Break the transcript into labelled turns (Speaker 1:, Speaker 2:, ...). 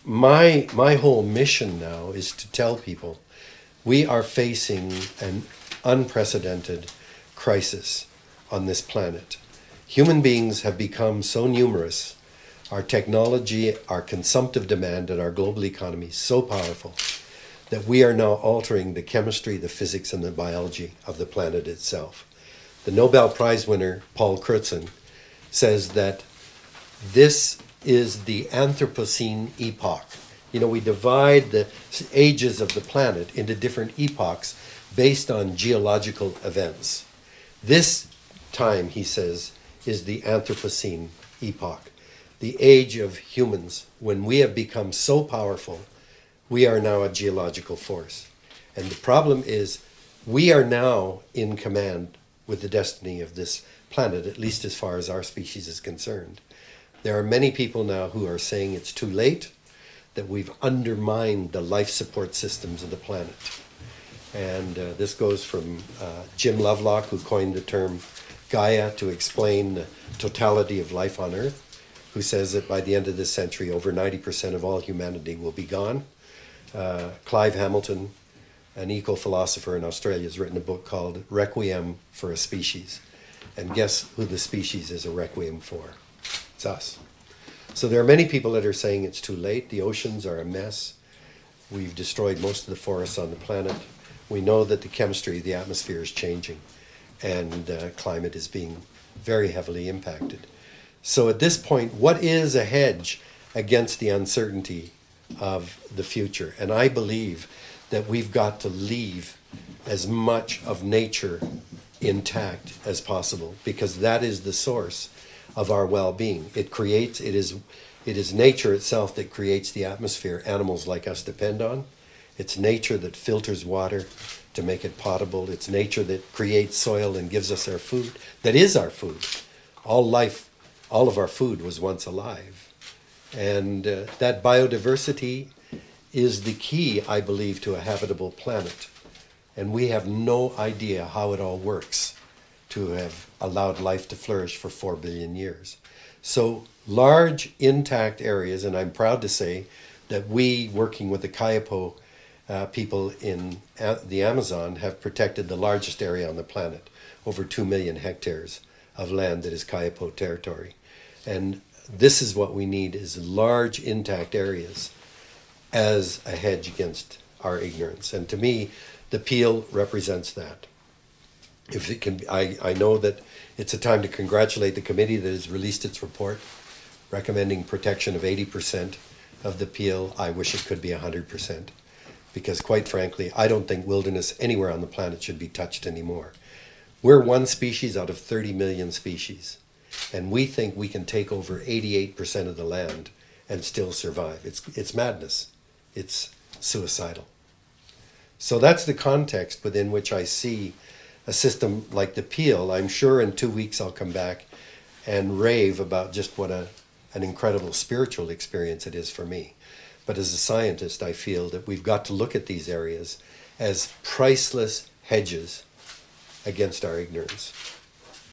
Speaker 1: my whole mission now is to tell people we are facing an unprecedented crisis on this planet. Human beings have become so numerous, our technology, our consumptive demand, and our global economy so powerful that we are now altering the chemistry, the physics, and the biology of the planet itself. The Nobel Prize winner, Paul Crutzen, says that this is the Anthropocene epoch. You know, we divide the ages of the planet into different epochs based on geological events. This time, he says, is the Anthropocene epoch, the age of humans, when we have become so powerful, we are now a geological force. And the problem is, we are now in command with the destiny of this planet, at least as far as our species is concerned. There are many people now who are saying it's too late, that we've undermined the life support systems of the planet. And this goes from Jim Lovelock, who coined the term Gaia to explain the totality of life on Earth, who says that by the end of this century, over 90% of all humanity will be gone. Clive Hamilton, an eco-philosopher in Australia, has written a book called Requiem for a Species. And guess who the species is a requiem for? It's us. So there are many people that are saying it's too late. The oceans are a mess. We've destroyed most of the forests on the planet. We know that the chemistry of the atmosphere is changing, and climate is being very heavily impacted. So at this point, what is a hedge against the uncertainty of the future? And I believe that we've got to leave as much of nature intact as possible, because that is the source of our well-being. It is nature itself that creates the atmosphere animals like us depend on. It's nature that filters water to make it potable. It's nature that creates soil and gives us our food. That is our food. All life, all of our food was once alive. And that biodiversity is the key, I believe, to a habitable planet. And we have no idea how it all works to have allowed life to flourish for 4 billion years. So large intact areas, and I'm proud to say that we, working with the Kayapo people in the Amazon, have protected the largest area on the planet, over 2 million hectares of land that is Kayapo territory. And this is what we need, is large intact areas as a hedge against our ignorance. And to me, the peel represents that. If it can, I know that it's a time to congratulate the committee that has released its report recommending protection of 80% of the peel. I wish it could be 100%, because quite frankly, I don't think wilderness anywhere on the planet should be touched anymore. We're one species out of 30 million species, and we think we can take over 88% of the land and still survive. It's madness. It's suicidal. So that's the context within which I see a system like the peel. I'm sure in 2 weeks I'll come back and rave about just what an incredible spiritual experience it is for me. But as a scientist, I feel that we've got to look at these areas as priceless hedges against our ignorance.